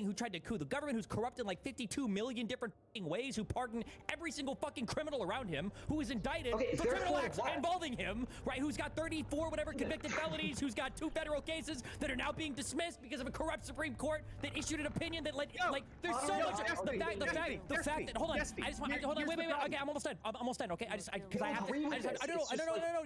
who tried to coup the government, who's corrupt in like 52 million different ways, who pardoned every single fucking criminal around him, who is indicted for criminal acts involving him, right? Who's got 34 whatever convicted there's 2 federal cases that are now being dismissed because of a corrupt Supreme Court that issued an opinion that like there's so much. The fact that hold on, I just want hold on, wait. Okay, I'm almost done. Okay, I don't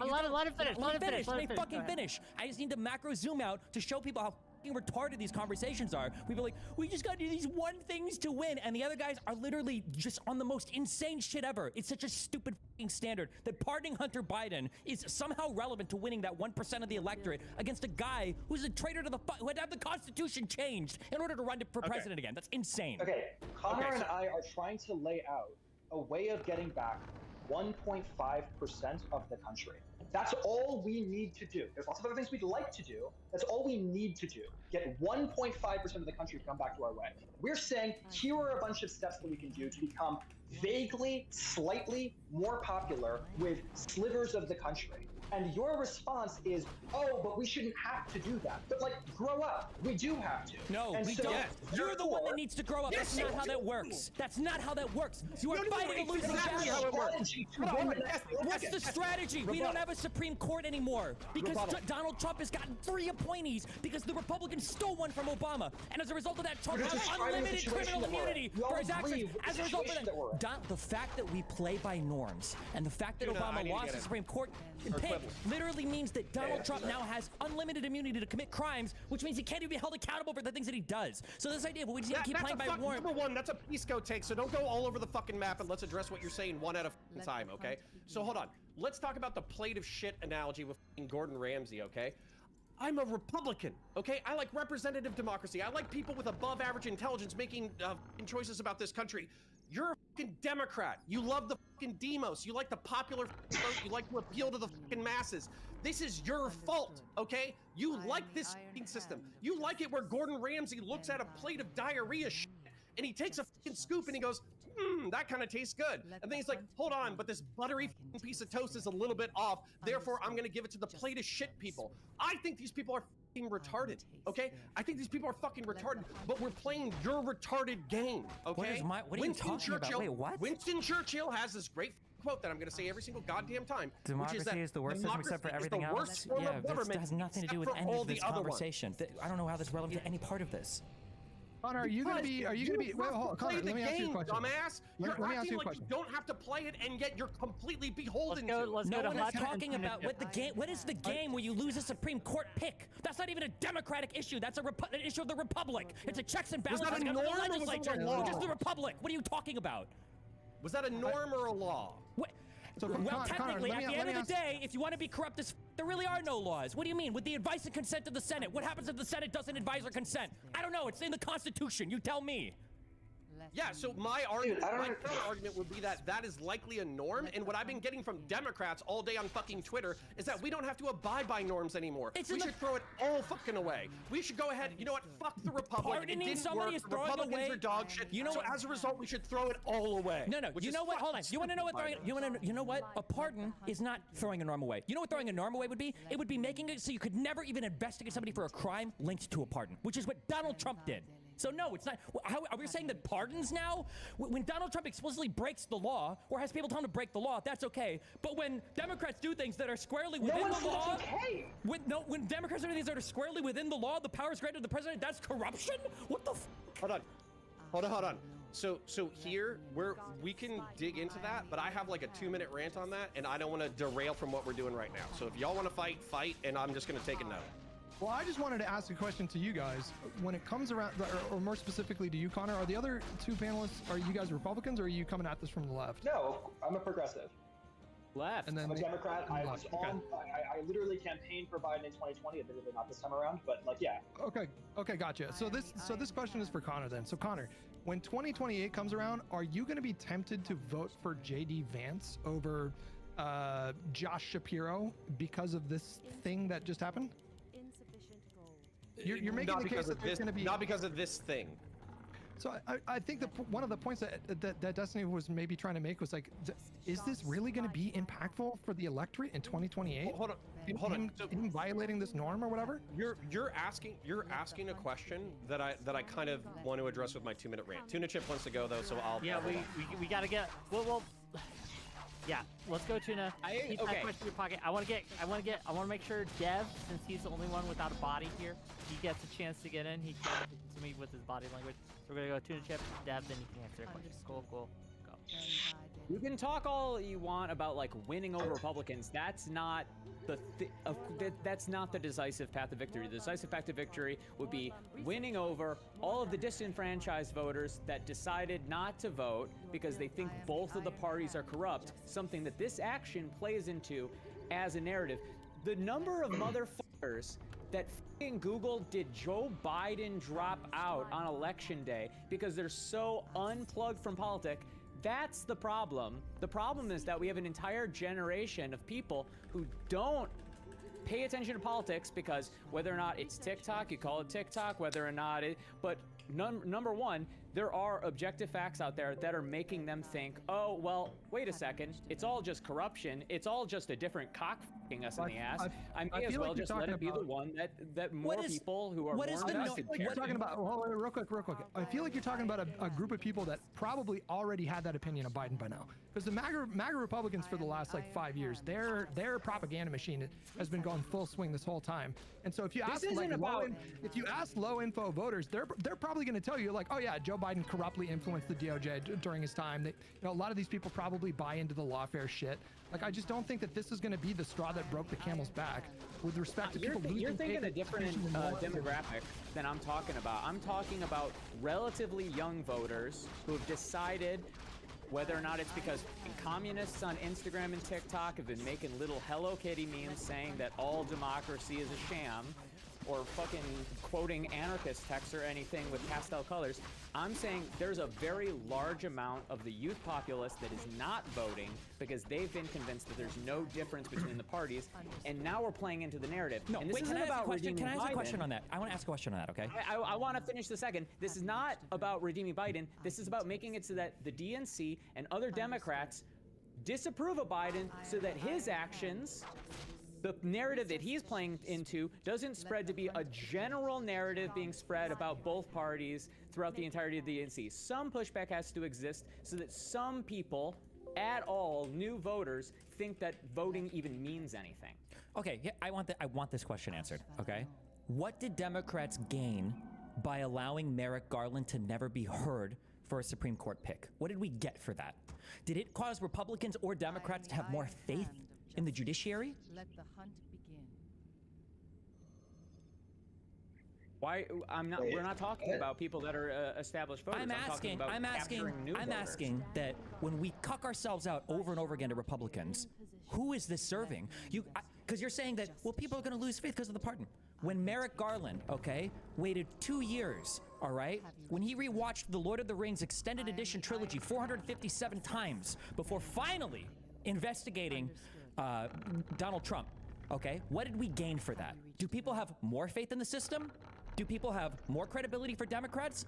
know. Let him finish. Let me fucking finish. I just need to macro zoom out to show people how retarded these conversations are. We'd be like, we just gotta do these one things to win, and the other guys are literally just on the most insane shit ever. It's such a stupid fucking standard that pardoning Hunter Biden is somehow relevant to winning that 1% of the electorate against a guy who's a traitor to the who had to have the Constitution changed in order to run for president again. That's insane. Okay, Connor and I are trying to lay out a way of getting back 1.5% of the country. That's all we need to do. There's lots of other things we'd like to do. That's all we need to do. Get 1.5% of the country to come back to our way. We're saying here are a bunch of steps that we can do to become vaguely, slightly more popular with slivers of the country. And your response is, oh, but we shouldn't have to do that. But like, grow up. We do have to. No, we don't. You're the one that needs to grow up. That's not how that works. That's not how that works. You are fighting a losing battle. What's the strategy? We don't have a Supreme Court anymore because Donald Trump has gotten 3 appointees because the Republicans stole one from Obama. And as a result of that, Trump has unlimited criminal immunity for his actions. As a result of that, the fact that we play by norms and the fact that Obama lost the Supreme Court pick literally means that Donald Trump now has unlimited immunity to commit crimes, which means he can't even be held accountable for the things that he does. So this idea, we just need to keep playing by norms. Number one, that's a Pisco take, so don't go all over the fucking map, and let's address what you're saying one at a time, okay? So hold on. Let's talk about the plate of shit analogy with Gordon Ramsay, okay? I'm a Republican, okay? I like representative democracy. I like people with above average intelligence making choices about this country. You're a fucking Democrat. You love the fucking demos. You like the popular vote. You like to appeal to the fucking masses. This is your fault, okay? You like this fucking system. You like it where Gordon Ramsay looks at a plate of diarrhea shit and he takes a fucking scoop and he goes, that kind of tastes good. And then he's like, hold on, but this buttery piece of toast is a little bit off. Therefore, I'm gonna give it to the plate of shit people. I think these people are fucking retarded, okay? I think these people are fucking retarded, but we're playing your retarded game, okay? What are you talking about? Wait, what? Winston Churchill has this great quote that I'm gonna say every single goddamn time. Democracy is the worst system except for everything else. Yeah, this has nothing to do with any of this conversation. I don't know how that's relevant to any part of this. Connor, are you gonna be? Wait, hold on, Connor. Let me ask you a question. Dumbass, you're acting like you don't have to play it, and yet you're completely beholden to. No one is talking about what the game. What is the game where you lose a Supreme Court pick? That's not even a democratic issue. That's an issue of the Republic. It's a checks and balances of the legislature, which is the Republic. What are you talking about? Was that a norm or a law? What? Well, technically, at the end of the day, if you want to be corrupt as there really are no laws. What do you mean? With the advice and consent of the Senate. What happens if the Senate doesn't advise or consent? I don't know. It's in the Constitution. You tell me. Yeah, so my argument, my argument would be that that is likely a norm, and what I've been getting from Democrats all day on fucking Twitter is that we don't have to abide by norms anymore. We should throw it all fucking away. We should go ahead, you know what, fuck the Republic. It didn't work. The Republicans are dog shit. You know what? As a result, we should throw it all away. No, you know what? Hold on. You want to know what throwing? You know what? A pardon is not throwing a norm away. You know what throwing a norm away would be? It would be making it so you could never even investigate somebody for a crime linked to a pardon, which is what Donald Trump did. So no, it's not. How, are we saying that pardons now? When Donald Trump explicitly breaks the law or has people tell him to break the law, that's okay. But when Democrats do things that are squarely within the law, when Democrats do things that are squarely within the law, the powers granted to the president, that's corruption? What the f? Hold on. So here we can dig into that, but I have like a 2-minute rant on that, and I don't want to derail from what we're doing right now. So if y'all want to fight, and I'm just gonna take a note. Well, I just wanted to ask a question to you guys. When it comes around, or more specifically to you, Connor, are the other 2 panelists, are you guys Republicans or are you coming at this from the left? No, I'm a progressive. Left. And then I'm a Democrat. I literally campaigned for Biden in 2020, admittedly not this time around, but like, yeah. Okay, gotcha. So this question is for Connor then. So Connor, when 2028 comes around, are you going to be tempted to vote for JD Vance over Josh Shapiro because of this thing that just happened? You're making the case that there's going to be... Not because of this thing. So I think one of the points that Destiny was maybe trying to make was like, is this really going to be impactful for the electorate in 2028? Hold on. So, him violating this norm or whatever? You're asking a question that I kind of want to address with my 2-minute rant. Tuna Chip wants to go though, so I'll. Yeah, we gotta get. Well. Yeah, let's go, Tuna. Keep that question in your pocket. I want to make sure Dev, since he's the only one without a body here, he gets a chance to get in. He can to me with his body language. So we're gonna go Tuna Chip, Dev, then you can answer a question. Cool. Go. You can talk all you want about like winning over Republicans. That's not that's not the decisive path to victory. The decisive path to victory would be winning over all of the disenfranchised voters that decided not to vote because they think both of the parties are corrupt, something that this action plays into as a narrative. The number of motherfuckers that f***ing Google did Joe Biden drop out on election day because they're so unplugged from politics. That's the problem. The problem is that we have an entire generation of people who don't pay attention to politics because whether or not it's TikTok, you call it TikTok, whether or not it, but number one, there are objective facts out there that are making them think, oh, well, wait a second, it's all just corruption. It's all just a different cock f***ing us in the ass. I may as well just let it be the one that more people who are more invested care. You're talking about, real quick. I feel like you're talking about a group of people that probably already had that opinion of Biden by now. Because the MAGA Republicans for the last like 5 years, their propaganda machine has been going full swing this whole time. And so if you ask low info voters, they're probably going to tell you like, oh yeah, Joe Biden corruptly influenced the DOJ during his time. A lot of these people probably buy into the lawfare shit. Like, I just don't think that this is going to be the straw that broke the camel's back with respect to people losing You're thinking faith a different demographic than I'm talking about. I'm talking about relatively young voters who have decided, whether or not it's because communists on Instagram and TikTok have been making little Hello Kitty memes saying that all democracy is a sham, or fucking quoting anarchist texts or anything with pastel colors. I'm saying there's a very large amount of the youth populace that is not voting because they've been convinced that there's no difference between the parties, and now we're playing into the narrative. No, and this wait, isn't can I ask about a question? Can I ask a Biden. question on that? I want to ask a question on that, okay? I want to finish the second. This is not about redeeming Biden. This is about making it so that the DNC and other Democrats disapprove of Biden so that his actions, the narrative that he's playing into, doesn't spread to be a general narrative being spread about both parties throughout the entirety of the DNC. Some pushback has to exist so that some people at all, new voters, think that voting even means anything. Okay, yeah, I want this question answered, okay? What did Democrats gain by allowing Merrick Garland to never be heard for a Supreme Court pick? What did we get for that? Did it cause Republicans or Democrats to have more faith in the judiciary? Let the hunt begin. Why? We're not talking about people that are established voters. I'm asking that when we cuck ourselves out over and over again to Republicans, who is this serving? Because you're saying that, well, people are going to lose faith because of the pardon. When Merrick Garland, okay, waited 2 years, all right, when he rewatched the Lord of the Rings Extended Edition trilogy 457 times before finally investigating Donald Trump, okay, what did we gain for that? Do people have more faith in the system? Do people have more credibility for Democrats?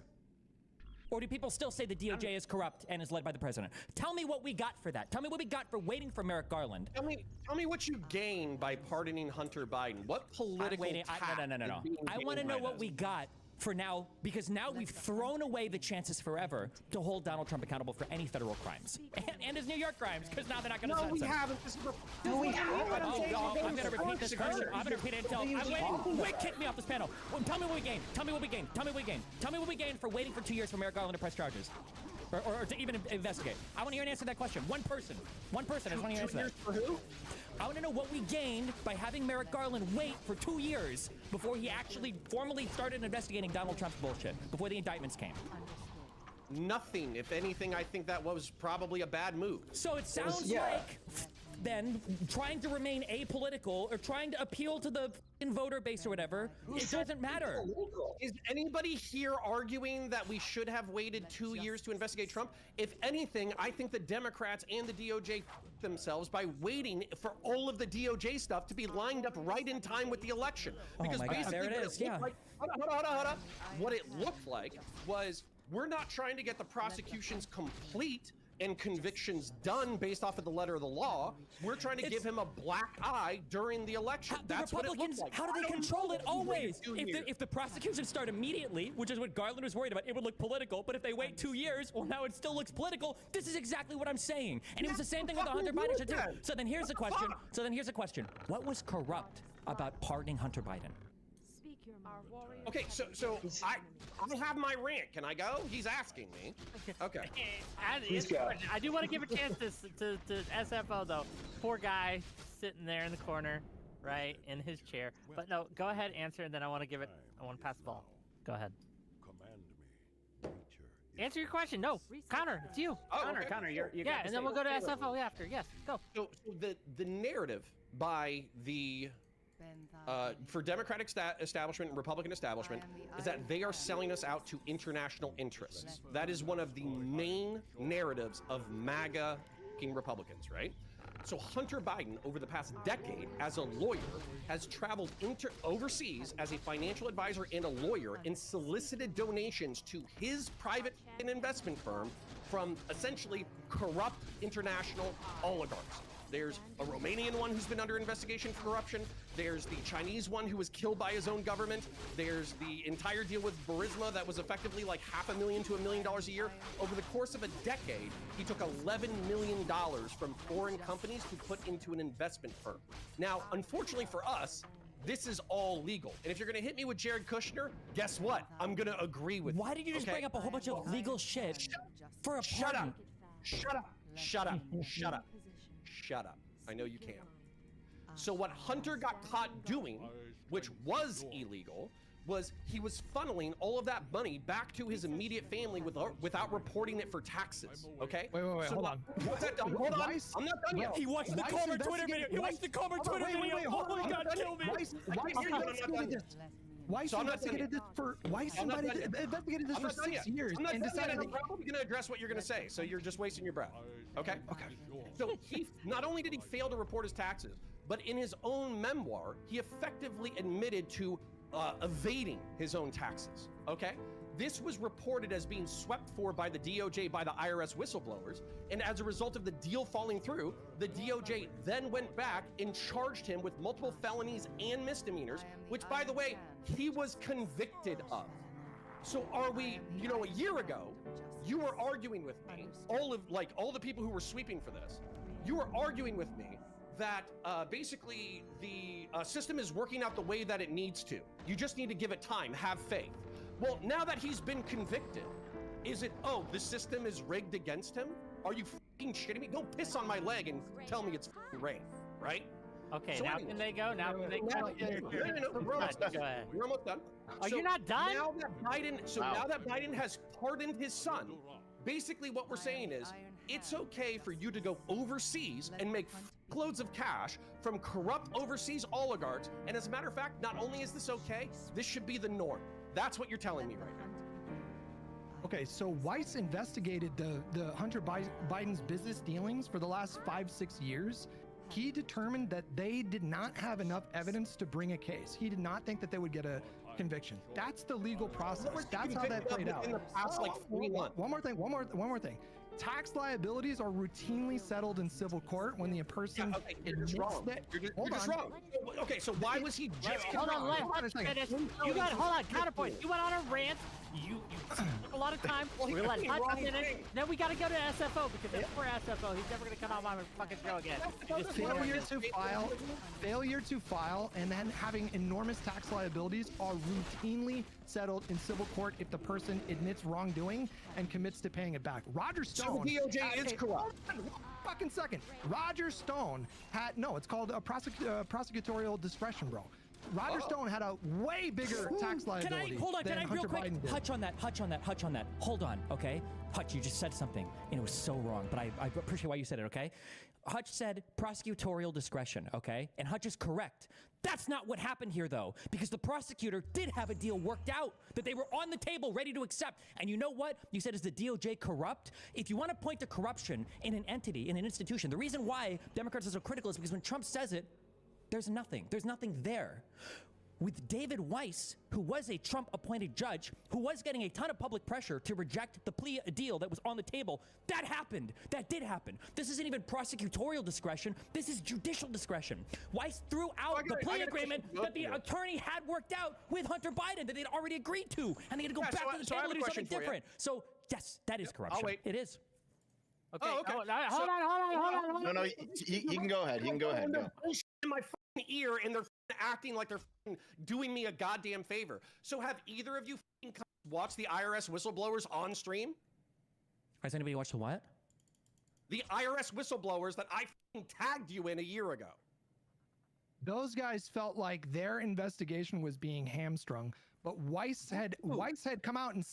Or do people still say the DOJ is corrupt and is led by the president? Tell me what we got for that. Tell me what we got for waiting for Merrick Garland. Tell me what you gain by pardoning Hunter Biden. What political No. I want to know what we got for now, because now we've thrown away the chances forever to hold Donald Trump accountable for any federal crimes and his New York crimes, because now they're not going to No, we haven't. We haven't. I'm going to repeat this question. I'm going to repeat it until I'm waiting. Wait, kick me off this panel. Well, tell me what we gained. Tell me what we gained. Tell me what we gained. Tell me what we gained for waiting for 2 years for Merrick Garland to press charges. Or to even investigate. I want to hear an answer to that question. One person. I just want to hear an answer to that. For who? I want to know what we gained by having Merrick Garland wait for 2 years before he actually formally started investigating Donald Trump's bullshit, before the indictments came. Nothing. If anything, I think that was probably a bad move. So it sounds like then trying to remain apolitical or trying to appeal to the voter base or whatever, it doesn't matter. Is anybody here arguing that we should have waited 2 years to investigate Trump? If anything, I think the Democrats and the DOJ themselves by waiting for all of the DOJ stuff to be lined up right in time with the election. Because my God, there it is, yeah. Hold on. What it looked like was we're not trying to get the prosecutions complete and convictions done based off of the letter of the law. We're trying to give him a black eye during the election. That's the Republicans, what it looks like. how do they control it always? If the prosecutions start immediately, which is what Garland was worried about, it would look political. But if they wait 2 years, well, now it still looks political. This is exactly what I'm saying. And it was the same thing with the Hunter Biden shit too. So then here's the question. What was corrupt about pardoning Hunter Biden? Okay, so I have my rant. Can I go? He's asking me. Okay. I do want to give a chance to SFO though. Poor guy sitting there in the corner, right, in his chair. But no, go ahead, answer, and then I want to pass the ball. Go ahead. Answer your question. No, Connor, it's you. Oh, Connor, you yeah, and then we'll go to SFO after. Yes, go. So the narrative by the for Democratic establishment and Republican establishment is that they are selling us out to international interests. That is one of the main narratives of MAGA Republicans, right? So Hunter Biden, over the past decade, as a lawyer, has traveled overseas as a financial advisor and a lawyer and solicited donations to his private investment firm from essentially corrupt international oligarchs. There's a Romanian one who's been under investigation for corruption. There's the Chinese one who was killed by his own government. There's the entire deal with Burisma that was effectively like $500,000 to $1 million a year. Over the course of a decade, he took $11 million from foreign companies to put into an investment firm. Now, unfortunately for us, this is all legal. And if you're gonna hit me with Jared Kushner, guess what? I'm gonna agree with you. Why did you just bring up a whole bunch of legal shit for a Shut pardon? up. Shut up. Shut up. Shut up. Shut up. I know you can. So what Hunter got caught doing, which was illegal, was he was funneling all of that money back to his immediate family without reporting it for taxes. Okay? Wait, so hold on. What's that done? Hold on. I'm not done yet. He watched the Comer Twitter video. He watched the Comer Twitter video. Oh my God, kill me. Weiss investigated this for 6 years and decided I'm probably going to address what you're going to say, so you're just wasting your breath. Okay? Okay. So he not only did he fail to report his taxes, but in his own memoir, he effectively admitted to evading his own taxes. Okay? This was reported as being swept for by the DOJ, by the IRS whistleblowers, and as a result of the deal falling through, the DOJ then went back and charged him with multiple felonies and misdemeanors, which, by the way, he was convicted of. So are we, a year ago, you were arguing with me, all the people who were sweeping for this, you were arguing with me that basically the system is working out the way that it needs to. You just need to give it time, have faith. Well, now that he's been convicted, is it, the system is rigged against him? Are you fucking shitting me? Don't piss on my leg and tell me it's fucking rape, right? Okay, So now anyways, can they go? Now can they go? No, we're almost done. Go ahead. We're almost done. Are you not done? Now that Biden has pardoned his son, basically what we're saying is, it's okay for you to go overseas and make loads of cash from corrupt overseas oligarchs. And as a matter of fact, not only is this okay, this should be the norm. That's what you're telling me right now. Okay, so Weiss investigated the Hunter Biden's business dealings for the last 5-6 years. He determined that they did not have enough evidence to bring a case. He did not think that they would get a conviction. That's the legal process. That's how that played out. In the past, like 3 months. One more thing. Tax liabilities are routinely settled in civil court when the person admits that. You're just wrong. Okay, so why was he just? Hold on, finish. Hold on, counterpoint. You went on a rant. You took a lot of time. We're letting Hutch finish. Then we got to go to SFO because that's for SFO. He's never gonna come on my fucking show again. Failure to file, and then having enormous tax liabilities are routinely settled in civil court if the person admits wrongdoing and commits to paying it back. Roger Stone. So the DOJ is corrupt. Fucking second. Roger Stone had it's called a prosecutorial discretion, bro. Roger Stone had a way bigger tax liability. Can I real quick Hutch on that. Hold on, okay? Hutch, you just said something, and it was so wrong, but I appreciate why you said it, okay? Hutch said prosecutorial discretion, okay? And Hutch is correct. That's not what happened here, though, because the prosecutor did have a deal worked out that they were on the table ready to accept. And you know what? You said, is the DOJ corrupt? If you want to point to corruption in an entity, in an institution, the reason why Democrats are so critical is because when Trump says it, there's nothing. There's nothing there. with David Weiss, who was a Trump-appointed judge, who was getting a ton of public pressure to reject the plea deal that was on the table. That happened. That did happen. This isn't even prosecutorial discretion. This is judicial discretion. Weiss threw out the plea agreement that the attorney had worked out with Hunter Biden that they'd already agreed to, and they had to go back to the table and do something different. So, yes, that is corruption. I'll wait. It is. Okay. Oh, okay. Hold on. No, you can go ahead. You can go ahead. Go. In my fucking ear, and they're acting like they're doing me a goddamn favor. So have either of you watched the IRS whistleblowers on stream? Has anybody watched the what? The IRS whistleblowers that I tagged you in a year ago. Those guys felt like their investigation was being hamstrung, but Weiss had come out and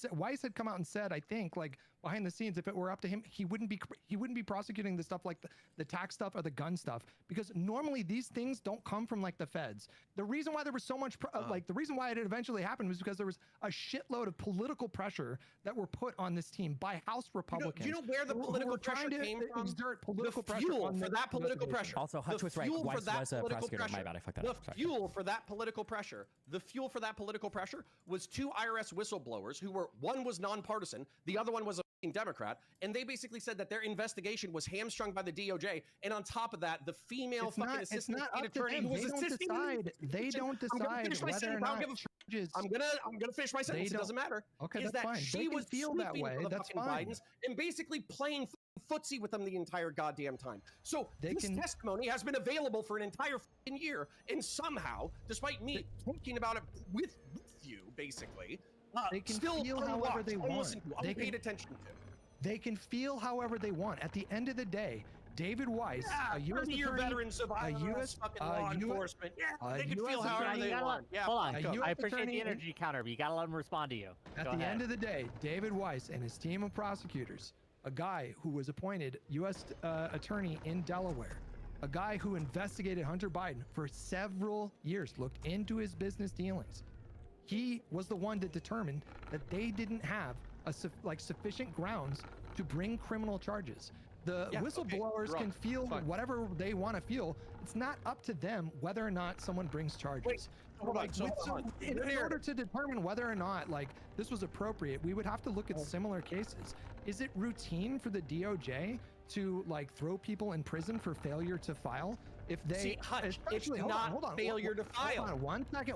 said, I think, like behind the scenes, if it were up to him, he wouldn't be prosecuting the stuff like the tax stuff or the gun stuff, because normally these things don't come from like the feds. The reason why there was so much the reason why it eventually happened was because there was a shitload of political pressure that were put on this team by House Republicans. You know where the political pressure came from? Exert political the fuel pressure for that political pressure. Also, Hutch was right. Weiss was a prosecutor. My bad, I fucked that up. The fuel for that political pressure. The fuel for that political pressure was two IRS whistleblowers who were, one was nonpartisan, the other one was a Democrat, and they basically said that their investigation was hamstrung by the DOJ, and on top of that, the female assistant state attorney who was assisting they don't decide whether or not charges. I'm gonna finish my sentence. It doesn't matter. Okay, is that's that fine. she was feel that way. For the That's fucking fine. Bidens and basically playing footsie with them the entire goddamn time. So this testimony has been available for an entire fucking year, and somehow, despite me talking about it with you, basically, they can still feel however they want. They paid attention to. They can feel however they want. At the end of the day, David Weiss, a U.S. veteran survivor, fucking law enforcement. Yeah, they can feel however they want. Yeah, hold on. I appreciate the energy counter, but you gotta let him respond to you. At the end of the day, David Weiss and his team of prosecutors, a guy who was appointed U.S. attorney in Delaware, a guy who investigated Hunter Biden for several years, looked into his business dealings. He was the one that determined that they didn't have sufficient grounds to bring criminal charges. The whistleblowers can feel whatever they want to feel. It's not up to them whether or not someone brings charges. In order to determine whether or not this was appropriate, we would have to look at similar cases. Is it routine for the DOJ to throw people in prison for failure to file? If they, it's not failure to file. Hold on,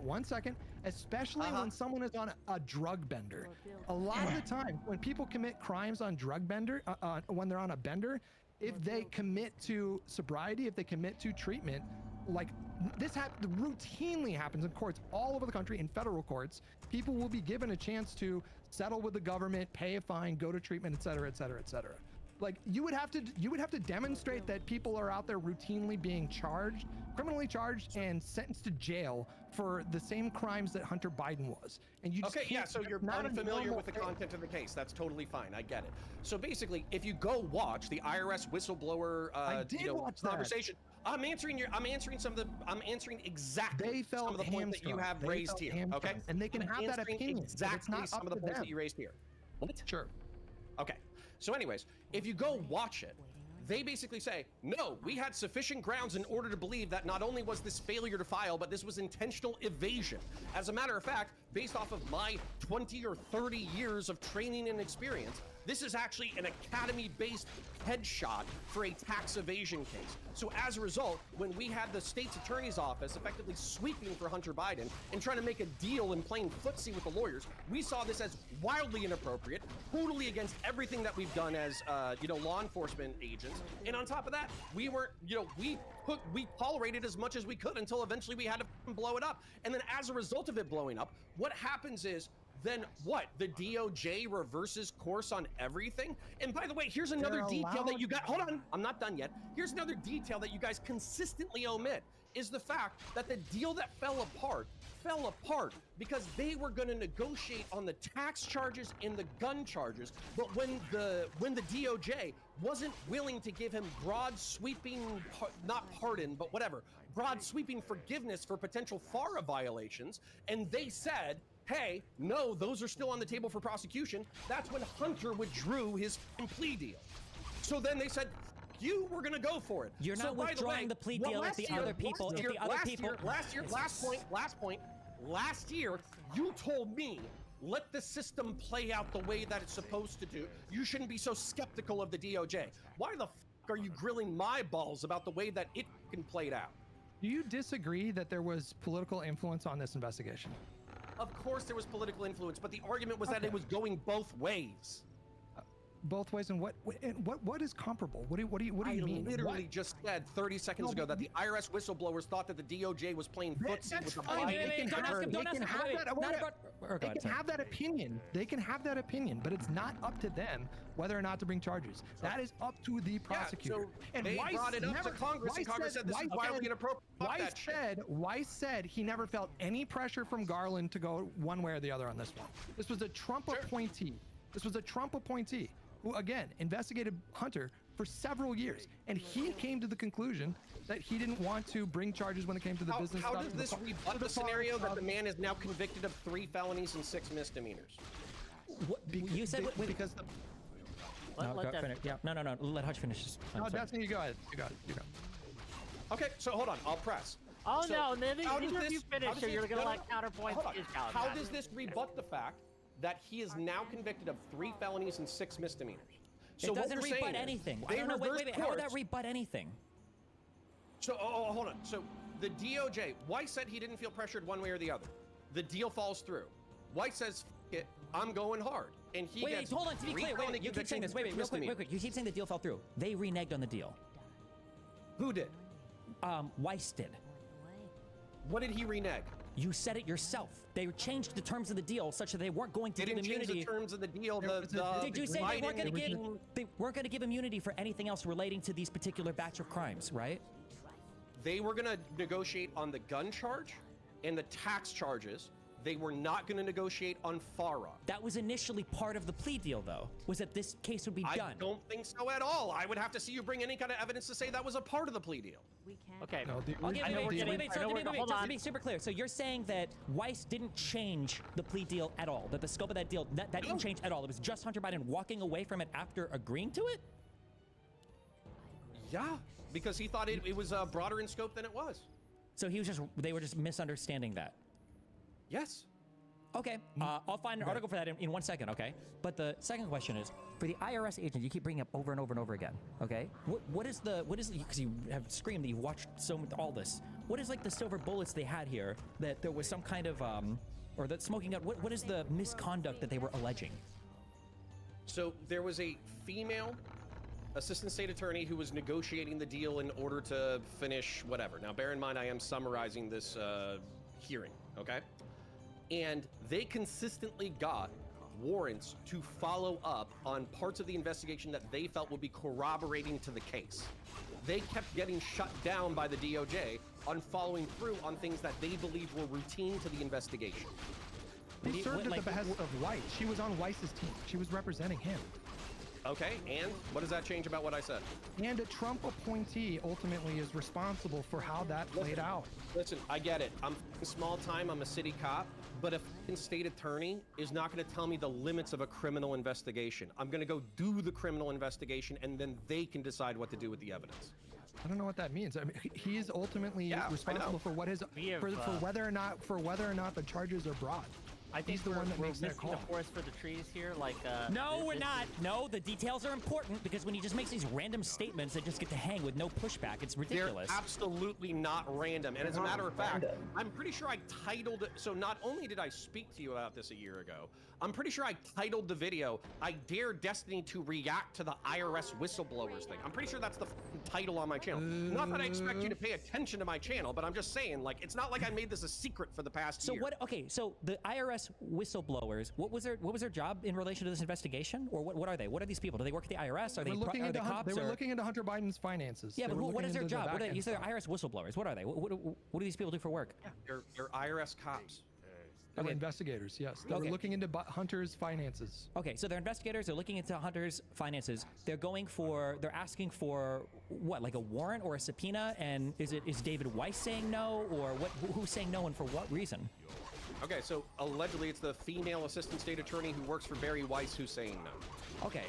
one second. Especially when someone is on a drug bender. A lot of the time, when people commit crimes on drug bender, when they're on a bender, if they commit to sobriety, if they commit to treatment, this routinely happens in courts all over the country, in federal courts. People will be given a chance to settle with the government, pay a fine, go to treatment, et cetera, et cetera, et cetera. You would have to demonstrate that people are out there routinely being charged, criminally charged, and sentenced to jail for the same crimes that Hunter Biden was. And you just so you're unfamiliar with the content of the case. That's totally fine. I get it. So basically, if you go watch the IRS whistleblower conversation, I'm answering exactly some of the points that you have raised here. Okay, and they can have that opinion. Exactly some of the points that you raised here. What? Sure. Okay. So anyways, if you go watch it, they basically say, no, we had sufficient grounds in order to believe that not only was this failure to file, but this was intentional evasion. As a matter of fact, based off of my 20 or 30 years of training and experience, this is actually an academy-based headshot for a tax evasion case. So as a result, when we had the state's attorney's office effectively sweeping for Hunter Biden and trying to make a deal and playing footsie with the lawyers, we saw this as wildly inappropriate, totally against everything that we've done as, law enforcement agents. And on top of that, we weren't, we tolerated as much as we could until eventually we had to blow it up. And then as a result of it blowing up, what happens is, then what? The DOJ reverses course on everything? And by the way, here's another detail that you got. Hold on, I'm not done yet. Here's another detail that you guys consistently omit, is the fact that the deal that fell apart because they were going to negotiate on the tax charges and the gun charges, but when the DOJ wasn't willing to give him broad sweeping, not pardon, but whatever, broad sweeping forgiveness for potential FARA violations, and they said, hey, no, those are still on the table for prosecution, that's when Hunter withdrew his plea deal. So then they said, you were gonna go for it. You're not withdrawing the plea deal if the other people, last point, last year, you told me, let the system play out the way that it's supposed to do. You shouldn't be so skeptical of the DOJ. Why the fuck are you grilling my balls about the way that it fucking played out? Do you disagree that there was political influence on this investigation? Of course there was political influence, but the argument was that it was going both ways. Both ways, and what is comparable? What do you mean? I literally just said 30 seconds ago that the IRS whistleblowers thought that the DOJ was playing footsie with the They can have that opinion. They can have that opinion, but it's not up to them whether or not to bring charges. That is up to the prosecutor. And they brought it up to Congress, and Congress said this is wildly inappropriate. Weiss said he never felt any pressure from Garland to go one way or the other on this one. This was a Trump appointee. This was a Trump appointee who, again, investigated Hunter for several years, and he came to the conclusion that he didn't want to bring charges when it came to the business stuff. How does this rebut the scenario that the man is now convicted of 3 felonies and 6 misdemeanors? You said because the... No. Let Hutch finish. No, Destiny, you go ahead. You got it. Okay, so hold on. I'll press. Oh so no, neither of you finish, so you're gonna let counterpoint. How does this rebut the fact that he is now convicted of 3 felonies and 6 misdemeanors? So it doesn't rebut anything. I don't know. Wait. How would that rebut anything? So, hold on. So the DOJ, Weiss said he didn't feel pressured one way or the other. The deal falls through. Weiss says, F it, I'm going hard. And he gets hold on, to be clear. Wait, you keep saying this. Wait, real quick. You keep saying the deal fell through. They reneged on the deal. Who did? Weiss did. What did he renege? You said it yourself. They changed the terms of the deal such that they weren't going to give immunity. Change the terms of the deal. Did you say they weren't going to give? They weren't going to give immunity for anything else relating to these particular batch of crimes, right? They were going to negotiate on the gun charge and the tax charges. They were not going to negotiate on FARA. That was initially part of the plea deal, though, was that this case would be done. I don't think so at all. I would have to see you bring any kind of evidence to say that was a part of the plea deal. Okay. Wait, just to be super clear. So you're saying that Weiss didn't change the plea deal at all, that the scope of that deal, that didn't change at all. It was just Hunter Biden walking away from it after agreeing to it? Yeah, because he thought it was broader in scope than it was. So they were just misunderstanding that? Yes. Okay, I'll find an article for that in 1 second, okay? But the second question is, for the IRS agent, you keep bringing up over and over and over again, okay? What is because you have screamed that you watched all this. What is like the silver bullets they had here that there was some kind of, or that smoking out, what is the misconduct that they were alleging? So there was a female assistant state attorney who was negotiating the deal in order to finish whatever. Now, bear in mind, I am summarizing this hearing, okay? And they consistently got warrants to follow up on parts of the investigation that they felt would be corroborating to the case. They kept getting shut down by the DOJ on following through on things that they believed were routine to the investigation. They served at the behest of Weiss. She was on Weiss's team. She was representing him. Okay, and what does that change about what I said? And a Trump appointee ultimately is responsible for how that played out. Listen, I get it. I'm small time, I'm a city cop, but a state attorney is not going to tell me the limits of a criminal investigation. I'm going to go do the criminal investigation, and then they can decide what to do with the evidence. I don't know what that means. I mean, he is ultimately responsible for what his for whether or not the charges are brought. I think he's the one that makes that call. The forest for the trees here, like. No, we're not. No, the details are important because when he just makes these random statements that just get to hang with no pushback, it's ridiculous. They're absolutely not random. And as a matter of fact, I'm pretty sure I titled it. So not only did I speak to you about this a year ago, I'm pretty sure I titled the video, "I Dare Destiny to React to the IRS Whistleblowers Thing." I'm pretty sure that's the title on my channel. Not that I expect you to pay attention to my channel, but I'm just saying, like, it's not like I made this a secret for the past year. So what? Okay, so the IRS whistleblowers, what was their job in relation to this investigation, or what are they? What are these people? Do they work at the IRS? Are they cops? They were looking into Hunter Biden's finances. Yeah, but what is their job? What are they? They're IRS whistleblowers. What are they? What do these people do for work? Yeah, they're IRS cops. They're investigators, yes. They were looking into Hunter's finances. Okay, so they're investigators. They're looking into Hunter's finances. They're asking for what, like a warrant or a subpoena? And is David Weiss saying no, or what? Who's saying no, and for what reason? Okay, so allegedly it's the female assistant state attorney who works for Barry Weiss who's saying no. Okay,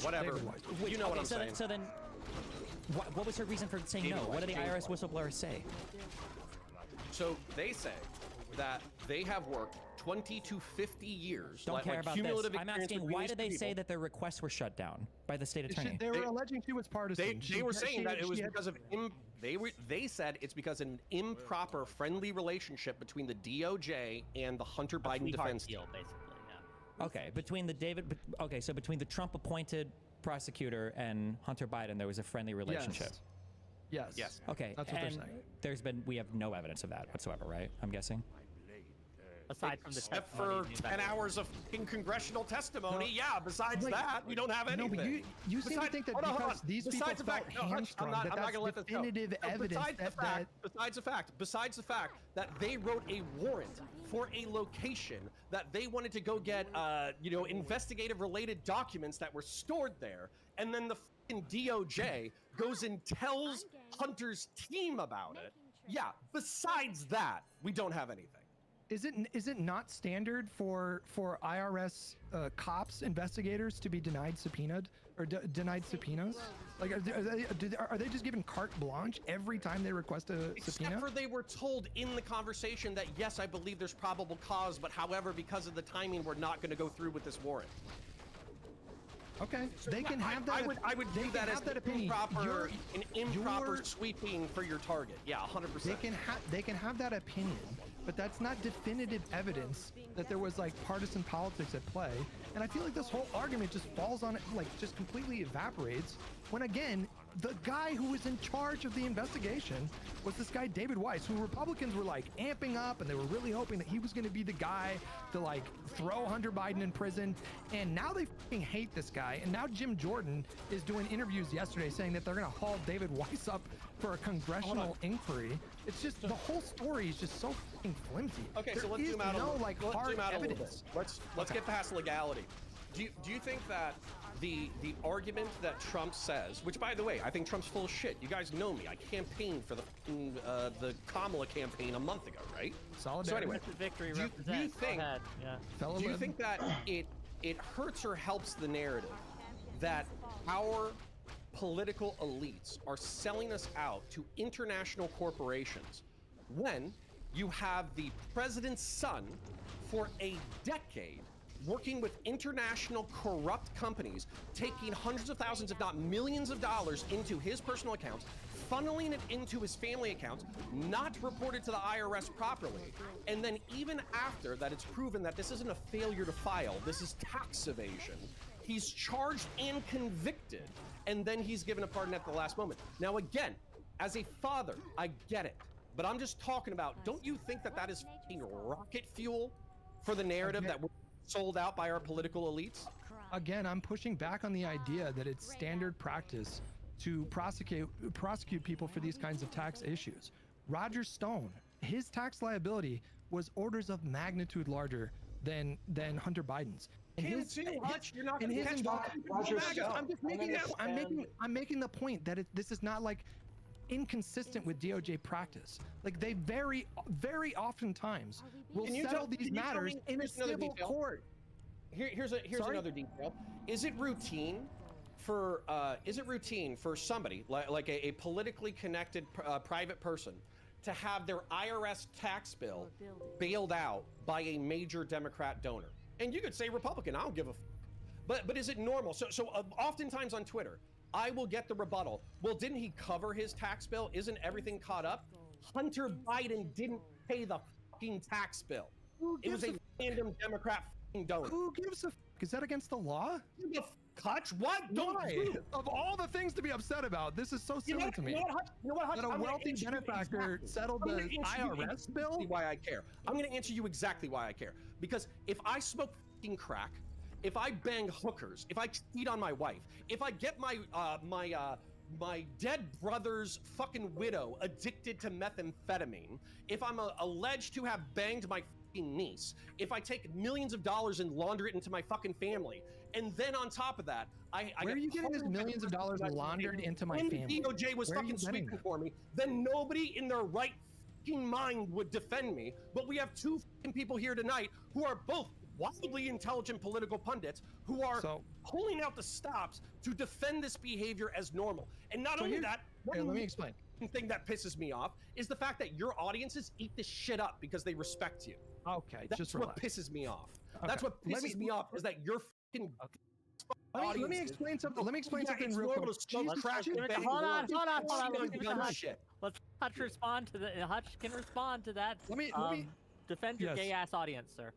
whatever. You know what I'm saying. So then, what was her reason for saying no? What did the IRS whistleblowers say? So they say that they have worked 20 to 50 years. Don't care about this. cumulative I'm experience asking, with why these did they say people. that their requests were shut down by the state attorney? They were alleging she was partisan. They were saying that it was because of they said it's because an improper friendly relationship between the DOJ and the Hunter Biden defense deal, team. basically. Yeah. Okay, so between the Trump-appointed prosecutor and Hunter Biden, there was a friendly relationship. Yes. Okay, That's what and they're saying. we have no evidence of that whatsoever, right? I'm guessing. Aside from the Except testimony, for the 10 investigation. hours of fucking congressional testimony, No, yeah. Besides that, we don't have anything. No, but you seem to think that hold on, because these people Besides the felt fact, no, Hutch, hamstrung, I'm not that's gonna let this go. definitive No, evidence besides the fact that they wrote a warrant for a location that they wanted to go get, investigative related documents that were stored there, and then the fucking DOJ goes and tells Hunter's team about it. Yeah. Besides that, we don't have anything. Is it not standard for IRS cops, investigators to be denied subpoenaed or denied subpoenas? Like, are they just given carte blanche every time they request a subpoena? Except for they were told in the conversation that yes, I believe there's probable cause, but however, because of the timing, we're not going to go through with this warrant. Okay, they can have that. I would view that as that opinion. an improper sweeping for your target. Yeah, 100%. They can have that opinion, but that's not definitive evidence that there was like partisan politics at play. And I feel like this whole argument just falls on it, like just completely evaporates when again, the guy who was in charge of the investigation was this guy, David Weiss, who Republicans were like amping up and they were really hoping that he was going to be the guy to like throw Hunter Biden in prison. And now they fucking hate this guy. And now Jim Jordan is doing interviews yesterday saying that they're going to haul David Weiss up for a congressional inquiry. It's just, the whole story is just so fucking flimsy. Okay, There so let's is zoom out a no little. like Let's hard zoom out a little evidence. bit. Let's get past legality. Do you think that the argument that Trump says, which by the way, I think Trump's full of shit. You guys know me. I campaigned for the Kamala campaign a month ago, right? Solidarity. So anyway, Victory do you represents. think? Go ahead. Yeah. Fellow Do you lib. think that it hurts or helps the narrative that our political elites are selling us out to international corporations when you have the president's son for a decade working with international corrupt companies, taking hundreds of thousands, if not millions of dollars into his personal accounts, funneling it into his family accounts, not reported to the IRS properly, and then even after that it's proven that this isn't a failure to file, this is tax evasion, he's charged and convicted, and then he's given a pardon at the last moment. Now again, as a father, I get it, but I'm just talking about, don't you think that that is fucking rocket fuel for the narrative that we're sold out by our political elites? Again, I'm pushing back on the idea that it's standard practice to prosecute people for these kinds of tax issues. Roger Stone, his tax liability was orders of magnitude larger than Hunter Biden's. And You're not and going to his catch Roger Stone. I'm just making that, I'm making the point that this is not like inconsistent with DOJ practice. Like they very oftentimes will settle these matters in a civil court. Here's another detail. Is it routine for somebody like a politically connected private person to have their IRS tax bill bailed out by a major Democrat donor? And you could say Republican, I don't give a but is it normal? So oftentimes on Twitter, I will get the rebuttal. Well, didn't he cover his tax bill? Isn't everything caught up? Hunter Biden didn't pay the fucking tax bill. It was a random Democrat fucking donor. Who gives a is that against the law? The Hutch? What? Why? Of all the things to be upset about, this is so silly to me. You know what, Hutch? That a wealthy benefactor settled the IRS bill? Why I care. I'm going to answer you exactly why I care. Because if I smoke fucking crack, if I bang hookers, if I cheat on my wife, if I get my my dead brother's fucking widow addicted to methamphetamine, if I'm alleged to have banged my fucking niece, if I take millions of dollars and launder it into my fucking family, and then on top of that, where are you getting this millions of dollars laundered into my family? The DOJ was fucking sweeping for me, then nobody in their right fucking mind would defend me. But we have two fucking people here tonight who are both wildly intelligent political pundits who are pulling out the stops to defend this behavior as normal. And not only that, let me explain. thing that pisses me off is the fact that your audiences eat this shit up because they respect you. Okay, That's just what relax. pisses me off. Okay. That's what pisses me off is that you're fucking. Let me explain something. Let me explain something real quick. Hold on. Shit. Let's Hutch respond to the. Hutch can respond to that. Let me defend your yes. gay ass audience, sir.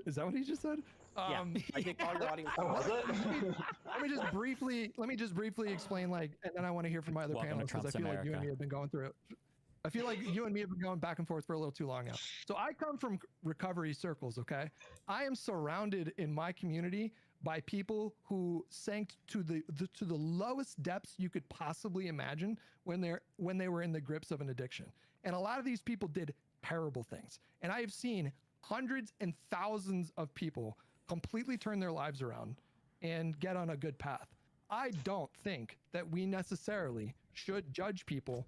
Is that what he just said? Yeah. I think all your audience. Was it? Let me just briefly explain, like, and then I want to hear from my other Welcome to panelists because I Trump's feel like you and America. me have been going through it. I feel like you and me have been going back and forth for a little too long now. So I come from recovery circles, okay? I am surrounded in my community by people who sank to the lowest depths you could possibly imagine when they were in the grips of an addiction. And a lot of these people did terrible things. And I have seen hundreds and thousands of people completely turn their lives around and get on a good path. I don't think that we necessarily should judge people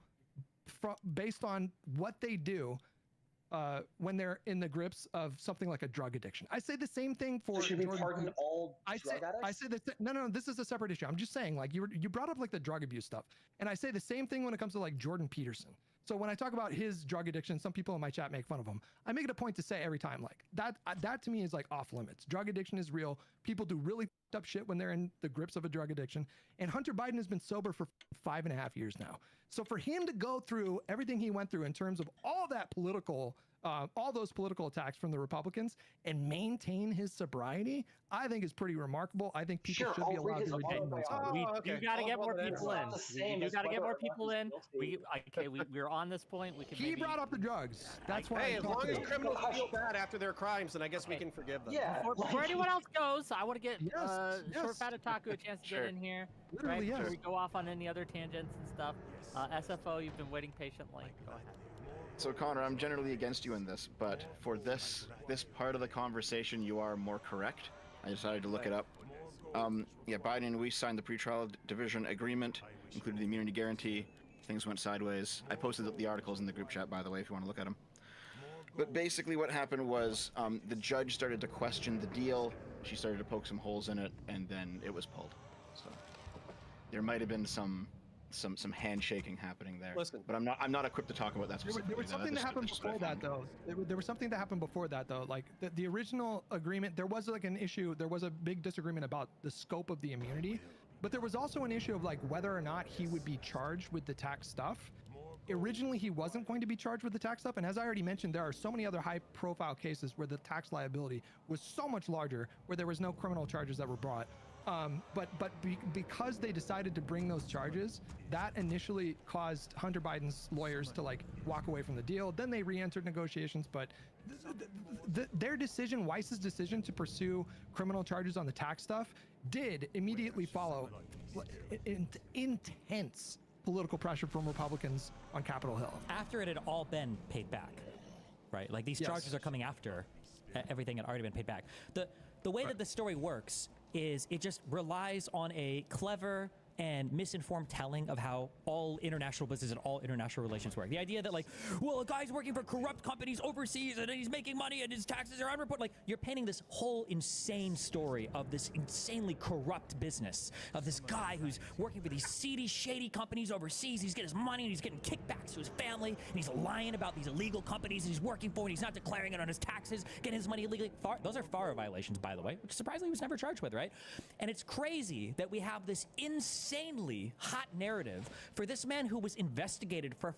based on what they do when they're in the grips of something like a drug addiction. I say the same thing for. Should we pardon all drug addicts? I say this. No. This is a separate issue. I'm just saying, like, you brought up like the drug abuse stuff, and I say the same thing when it comes to like Jordan Peterson. So when I talk about his drug addiction, some people in my chat make fun of him. I make it a point to say every time, like, that to me is like off limits. Drug addiction is real. People do really fucked up shit when they're in the grips of a drug addiction. And Hunter Biden has been sober for 5.5 years now. So for him to go through everything he went through in terms of all that political, all those political attacks from the Republicans and maintain his sobriety, I think is pretty remarkable. I think people should be allowed to retain those. You got to get more people in. You got to get more people in. We're on this point. We can. He brought up the drugs. That's why. Hey, as long as criminals feel bad after their crimes, then I guess we can forgive them. Yeah. Before anyone else goes, I want to get Yes. Short Fat Otaku a chance to get in here. Literally, Before yes. we go off on any other tangents and stuff. SFO, you've been waiting patiently. Go ahead. So Connor, I'm generally against you in this, but for this part of the conversation, you are more correct. I decided to look it up. Yeah, Biden and we signed the pretrial division agreement, included the immunity guarantee. Things went sideways. I posted the articles in the group chat, by the way, if you want to look at them. But basically what happened was the judge started to question the deal. She started to poke some holes in it, and then it was pulled. So there might have been some handshaking happening there. Listen, but I'm not equipped to talk about that specifically. There was something that happened before that, though. There was something that happened before that, though. Like the original agreement, there was like an issue. There was a big disagreement about the scope of the immunity, but there was also an issue of like whether or not he would be charged with the tax stuff. Originally, he wasn't going to be charged with the tax stuff, and as I already mentioned, there are so many other high-profile cases where the tax liability was so much larger, where there was no criminal charges that were brought. Because they decided to bring those charges, that initially caused Hunter Biden's lawyers to like walk away from the deal. Then they re-entered negotiations, but their decision, Weiss's decision to pursue criminal charges on the tax stuff, did immediately follow intense political pressure from Republicans on Capitol Hill. After it had all been paid back, right? Like these charges are coming after everything had already been paid back. The way that the story works is it just relies on a clever and misinformed telling of how all international business and all international relations work. The idea that like, well, a guy's working for corrupt companies overseas and he's making money and his taxes are unreported. Like, you're painting this whole insane story of this insanely corrupt business of this guy who's working for these seedy, shady companies overseas. He's getting his money and he's getting kickbacks to his family and he's lying about these illegal companies that he's working for and he's not declaring it on his taxes, getting his money illegally. Those are FARA violations, by the way, which surprisingly he was never charged with, right? And it's crazy that we have this insanely hot narrative for this man who was investigated for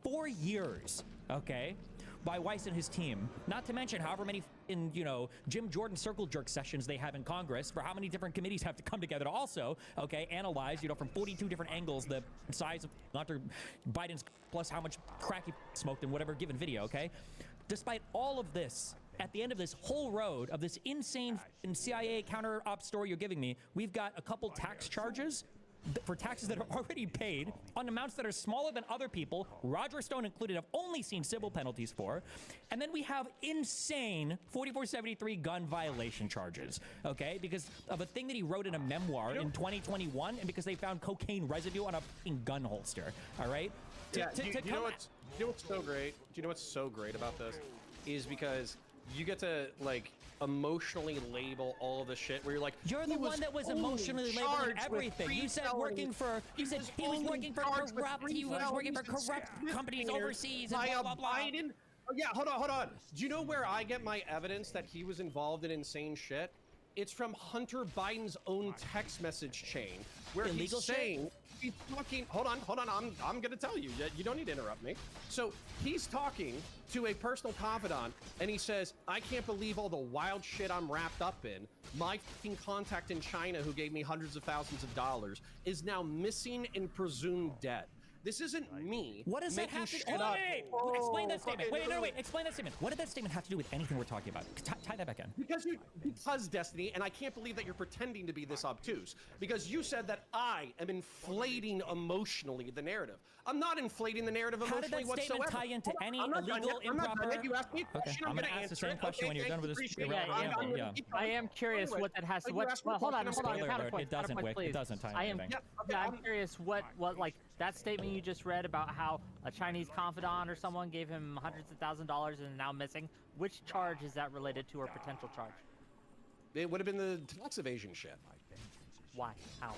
4 years, okay, by Weiss and his team. Not to mention however many Jim Jordan circle jerk sessions they have in Congress for how many different committees have to come together to also, okay, analyze, from 42 different angles the size of Hunter Biden's plus how much crack he smoked in whatever given video, okay? Despite all of this, at the end of this whole road of this insane CIA counter op story you're giving me, we've got a couple tax charges for taxes that are already paid on amounts that are smaller than other people, Roger Stone included, have only seen civil penalties for. And then we have insane 4473 gun violation charges, okay? Because of a thing that he wrote in a memoir in 2021 and because they found cocaine residue on a fucking gun holster, all right? Do you know what's so great? Do you know what's so great about this? Is because you get to, like, emotionally label all of the shit where you're like, you're the one that was emotionally labeling everything. You said working for, you said he was working for corrupt, he was working for corrupt companies overseas and blah, blah, blah. Biden. Oh, yeah, hold on. Do you know where I get my evidence that he was involved in insane shit? It's from Hunter Biden's own text message chain, where Illegal he's saying, he's talking, hold on, I'm gonna tell you, you don't need to interrupt me. So he's talking to a personal confidant, and he says, I can't believe all the wild shit I'm wrapped up in. My fucking contact in China who gave me hundreds of thousands of dollars is now missing and presumed dead. This isn't me. What does that have to do? Wait, explain that statement. Wait, explain that statement. What did that statement have to do with anything we're talking about? Tie that back in. Because Destiny, and I can't believe that you're pretending to be this obtuse, because you said that I am inflating emotionally the narrative. I'm not inflating the narrative emotionally whatsoever. How did that statement tie into any illegal, improper? You asked me a question, I'm going to ask the same question when you're done with this. Yeah. I am curious what that has to. Well, hold on. Counterpoint. It doesn't, Wick. It doesn't tie anything. I'm curious what like that statement you just read about how a Chinese confidant or someone gave him hundreds of thousands of dollars and now missing. Which charge is that related to, or potential charge? It would have been the tax evasion shit. Why? How?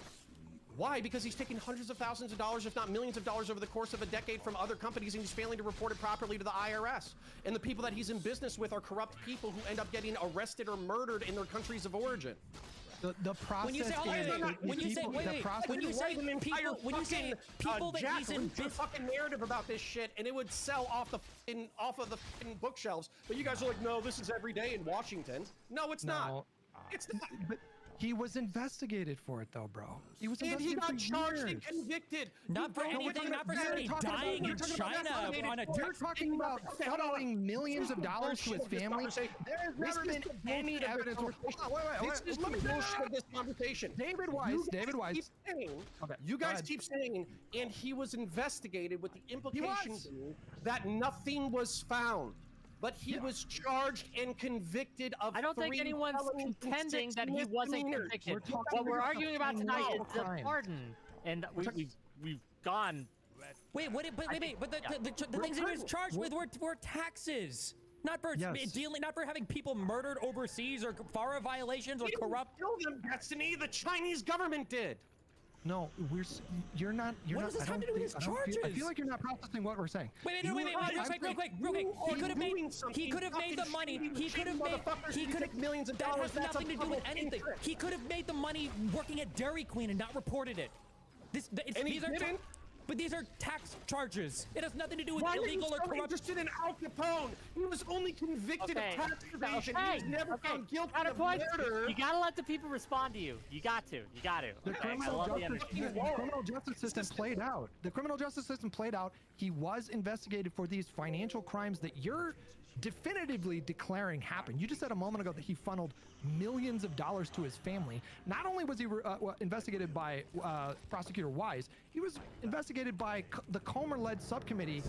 Why? Because he's taking hundreds of thousands of dollars, if not millions of dollars over the course of a decade from other companies, and he's failing to report it properly to the IRS. And the people that he's in business with are corrupt people who end up getting arrested or murdered in their countries of origin. The process. When you say people that he's in business, fucking narrative about this shit, and it would sell off of the fucking bookshelves. But you guys are like, no, this is every day in Washington. No, it's not. It's not. But he was investigated for it, though, bro. He was and investigated he got charged and convicted. Not for anything. Not for somebody dying in China on a. You're talking about selling millions of dollars to his family. There's never been any evidence. This is the bullshit of this conversation. David Weiss. You guys keep saying, and he was investigated with the implication that nothing was found. But he was charged and convicted of. I don't think anyone's contending that he wasn't convicted. What we're arguing about tonight is the pardon, and we've gone. Wait, but the things he was charged with were taxes, not for dealing, not for having people murdered overseas or FARA violations or corrupt. Kill them, Destiny. The Chinese government did. No, you're not. What does this have to do with his charges? I feel like you're not processing what we're saying. Wait, real quick. He could have made the money. He could have millions of dollars. That has nothing to do with anything. He could have made the money working at Dairy Queen and not reported it. But these are tax charges. It has nothing to do with illegal or corrupt. Interested in Al Capone. He was only convicted of tax evasion. He was never found guilty of murder. You gotta let the people respond to you. You got to. The criminal justice system played out. The criminal justice system played out. He was investigated for these financial crimes that you're definitively declaring happened. You just said a moment ago that he funneled millions of dollars to his family. Not only was he investigated by Prosecutor Wise, he was investigated by the Comer-led subcommittee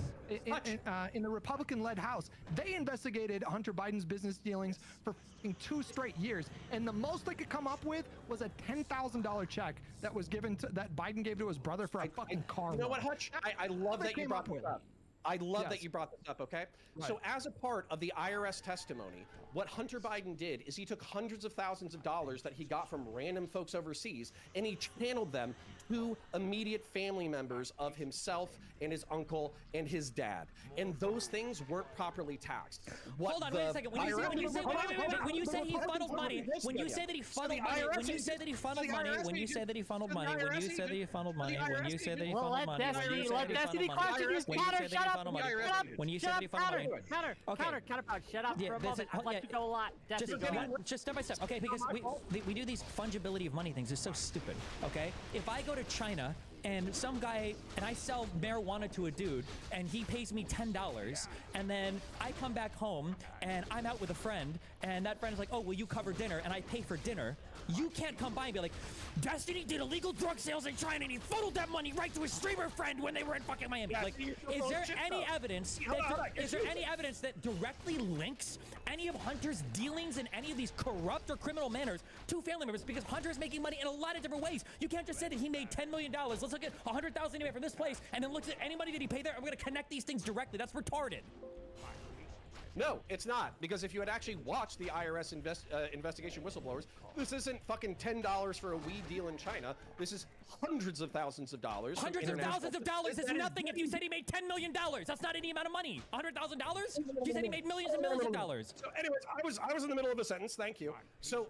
in the Republican-led House. They investigated Hunter Biden's business dealings for 2 straight years, and the most they could come up with was a $10,000 check that was given that Biden gave to his brother for a fucking car. You know what, Hutch? I love that you brought this up. I love that you brought this up, okay? Right. So as a part of the IRS testimony, what Hunter Biden did is he took hundreds of thousands of dollars that he got from random folks overseas, and he channeled them to immediate family members of himself and his uncle and his dad. And those things weren't properly taxed. Hold on, wait a second. When you say he funneled money, when you say that he funneled money, when you say that he funneled money, when you say that he funneled money, when you say that he funneled money, when you say that he funneled money, let Destiny question you. Counter, shut up. When you say that he funneled money. Counter, shut up for a moment. I'd like to go a lot. Just step by step, okay? Because we do these fungibility of money things. It's so stupid, okay? If I go to China and some guy, and I sell marijuana to a dude, and he pays me $10, and then I come back home, and I'm out with a friend, and that friend is like, oh, will you cover dinner? And I pay for dinner. You can't come by and be like, Destiny did illegal drug sales in China, and he funneled that money right to his streamer friend when they were in fucking Miami. Like, is there any evidence that directly links any of Hunter's dealings in any of these corrupt or criminal manners to family members? Because Hunter is making money in a lot of different ways. You can't just say that he made $10 million. Let's look at $100,000 he made from this place, and then look at any money that he paid there. I'm going to connect these things directly. That's retarded. No, it's not, because if you had actually watched the IRS investigation whistleblowers, this isn't fucking $10 for a weed deal in China. This is hundreds of thousands of dollars. Hundreds of thousands of dollars is nothing if you said he made $10 million. That's not any amount of money. $100,000? You said he made millions and millions of dollars. So anyways, I was in the middle of a sentence, thank you. So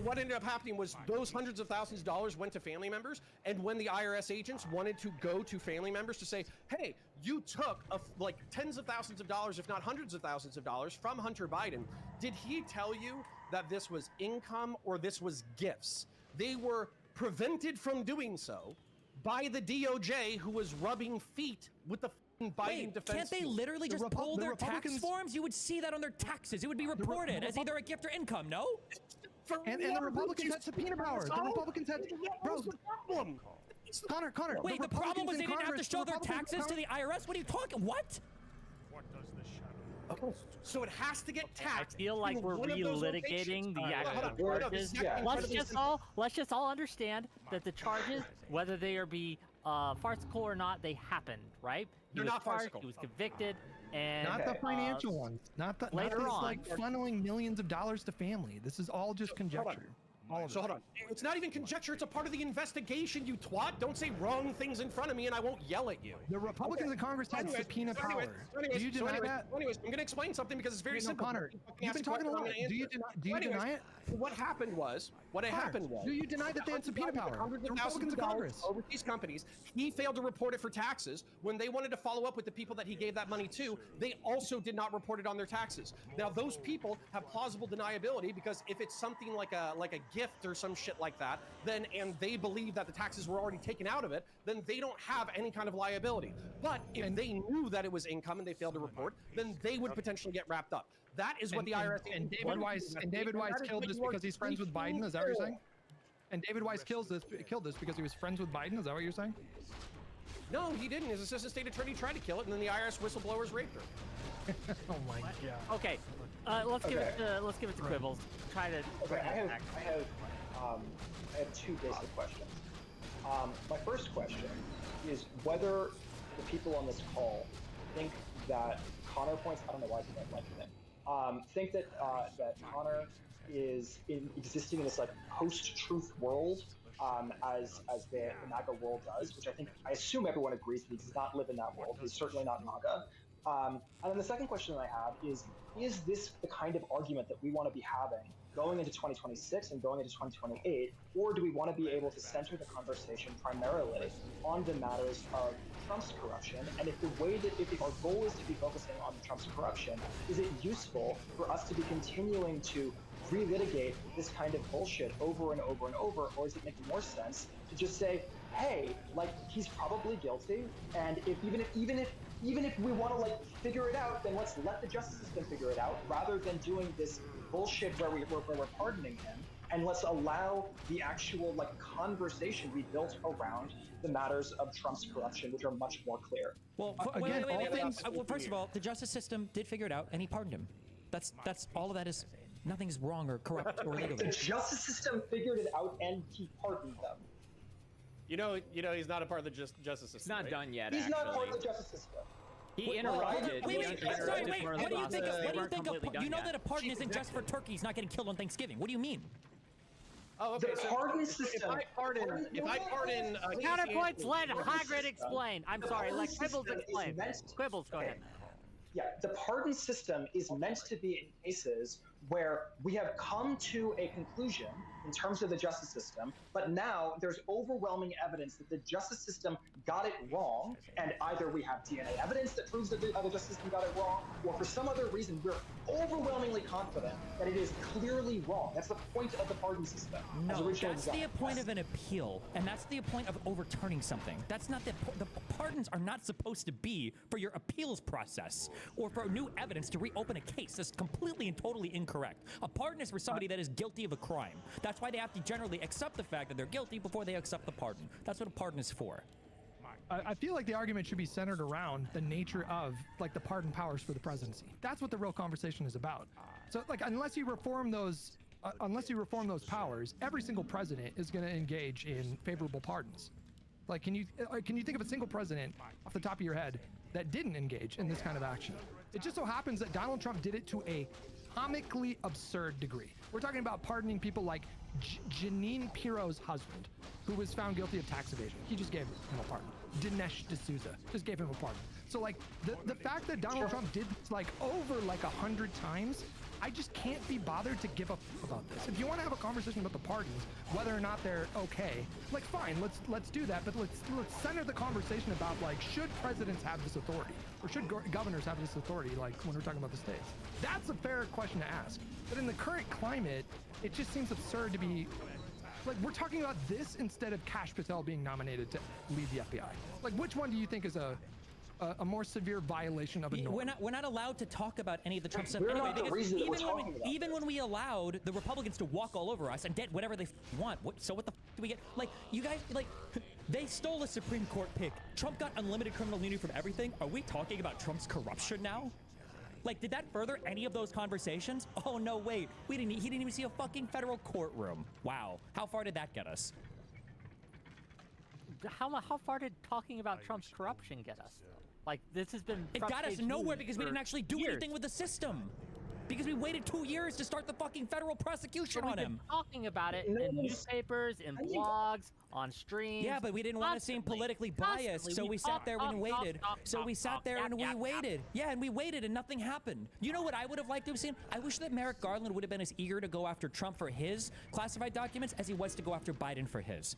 what ended up happening was those hundreds of thousands of dollars went to family members, and when the IRS agents wanted to go to family members to say, hey, you took like tens of thousands of dollars, if not hundreds of thousands of dollars from Hunter Biden, did he tell you that this was income or this was gifts? They were prevented from doing so by the DOJ, who was rubbing feet with the Biden defense. Can't they literally just pull their tax forms? You would see that on their taxes. It would be reported as either a gift or income, no? And the Republicans had subpoena power. The Republicans had, bro. Connor. Wait, the problem was they didn't have to show their taxes to the IRS? What are you talking? What? Okay, so it has to get taxed. I feel like we're relitigating the actual charges. Let's just all understand that the charges, whether they be farcical or not, they happened, right? They're not farcical. He was convicted, and not the financial ones. Not the later on, like funneling millions of dollars to family. This is all just conjecture. So hold on. It's not even conjecture. It's a part of the investigation, you twat. Don't say wrong things in front of me and I won't yell at you. The Republicans in Congress had subpoena power. Do you deny that? Anyways, I'm going to explain something because it's very simple. Connor, you've been talking a lot. Do you deny it? What happened was, do you deny that they had subpoena power? The Republicans in Congress. Overseas companies, he failed to report it for taxes. When they wanted to follow up with the people that he gave that money to, they also did not report it on their taxes. Now, those people have plausible deniability because if it's something like a gift or some shit like that, then, and they believe that the taxes were already taken out of it, then they don't have any kind of liability. But if they knew that it was income and they failed to report, then they would potentially get wrapped up. That is what the IRS and David Weiss killed this because he's friends with Biden. Is that what you're saying? And David Weiss killed this because he was friends with Biden. Is that what you're saying? No, he didn't. His assistant state attorney tried to kill it, and then the IRS whistleblowers raped her. Oh my god. Okay, let's give it to Quibbles. Try to. Okay, I have two basic questions. My first question is whether the people on this call think that Connor points. I don't know why I did that like that. Think that that Connor is existing in this like post-truth world, as the MAGA world does, which I assume everyone agrees that he does not live in that world. He's certainly not MAGA. And then the second question that I have is this the kind of argument that we want to be having going into 2026 and going into 2028, or do we want to be able to center the conversation primarily on the matters of Trump's corruption? And if our goal is to be focusing on Trump's corruption, is it useful for us to be continuing to relitigate this kind of bullshit over and over and over, or does it make more sense to just say, hey, like, he's probably guilty, and even if we want to like figure it out, then let's let the justice system figure it out, rather than doing this bullshit where we're pardoning him, and let's allow the actual like conversation be built around the matters of Trump's corruption, which are much more clear. Well, wait. Well, first of all, the justice system did figure it out, and he pardoned him. That's all of that is. Nothing's wrong or corrupt or illegal. The justice system figured it out, and he pardoned them. You know, he's not a part of the justice system. It's not done yet. He's not part of the justice system. He interrupted. Wait. What do you think? You know that a pardon isn't just for turkeys not getting killed on Thanksgiving. What do you mean? Oh, okay. The pardon system. If I pardon, counterpoints. Let Hagrid explain. I'm sorry. Let Quibbles explain. Quibbles, go ahead. Yeah, the pardon system is meant to be in cases where we have come to a conclusion in terms of the justice system, but now there's overwhelming evidence that the justice system got it wrong, and either we have DNA evidence that proves that the justice system got it wrong, or for some other reason we're overwhelmingly confident that it is clearly wrong. That's the point of the pardon system. No, that's the point of an appeal, and that's the point of overturning something. That's not the pardons are not supposed to be for your appeals process or for new evidence to reopen a case. That's completely and totally incorrect. A pardon is for somebody that is guilty of a crime. That's why they have to generally accept the fact that they're guilty before they accept the pardon. That's what a pardon is for. I feel like the argument should be centered around the nature of like the pardon powers for the presidency. That's what the real conversation is about. So like unless you reform those powers, every single president is going to engage in favorable pardons. Like can you think of a single president off the top of your head that didn't engage in this kind of action? It just so happens that Donald Trump did it to a comically absurd degree. We're talking about pardoning people like Janine Pirro's husband, who was found guilty of tax evasion. He just gave him a pardon. Dinesh D'Souza just gave him a pardon. So like the fact that Donald Trump did this like over like 100 times, I just can't be bothered to give up about this. If you want to have a conversation about the pardons, whether or not they're okay, like fine, let's do that. But let's center the conversation about like, should presidents have this authority, or should governors have this authority? Like when we're talking about the states, that's a fair question to ask. But in the current climate, it just seems absurd to be like, we're talking about this instead of Kash Patel being nominated to lead the FBI. Like, which one do you think is a more severe violation of a norm? We're not allowed to talk about any of the Trump stuff We're anyway, not the because reason that we're talking about even when we allowed the Republicans to walk all over us and get whatever they want, so what the do we get? Like, you guys, like, they stole a Supreme Court pick. Trump got unlimited criminal immunity from everything. Are we talking about Trump's corruption now? Like, did that further any of those conversations? Oh, no, wait. He didn't even see a fucking federal courtroom. Wow. How far did that get us? How far did talking about Trump's corruption get us? Like, this has been... It got us nowhere because we didn't actually do anything with the system. Because we waited 2 years to start the fucking federal prosecution on him. Talking about it in newspapers, in blogs, on streams. Yeah, but we didn't want to seem politically biased, so we sat there and waited. Yeah, and we waited and nothing happened. You know what I would have liked to have seen? I wish that Merrick Garland would have been as eager to go after Trump for his classified documents as he was to go after Biden for his.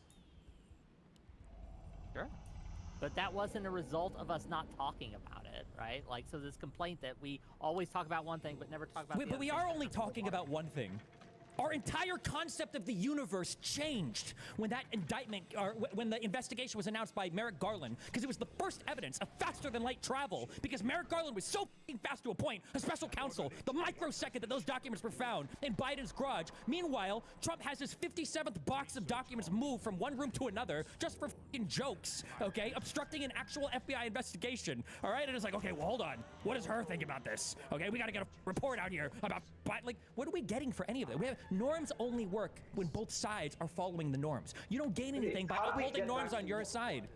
Sure. But that wasn't a result of us not talking about it, right? Like, so this complaint that we always talk about one thing but never talk about the other. But we are only talking about one thing. Our entire concept of the universe changed when that indictment, or when the investigation was announced by Merrick Garland, because it was the first evidence of faster-than-light travel, because Merrick Garland was so f***ing fast to appoint a special counsel the microsecond that those documents were found in Biden's garage. Meanwhile, Trump has his 57th box of documents moved from one room to another just for f***ing jokes, okay? Obstructing an actual FBI investigation, all right? And it's like, okay, well, hold on. What does her think about this? Okay, we gotta get a report out here about Biden. Like, what are we getting for any of it? Norms only work when both sides are following the norms. You don't gain anything by upholding norms on your side.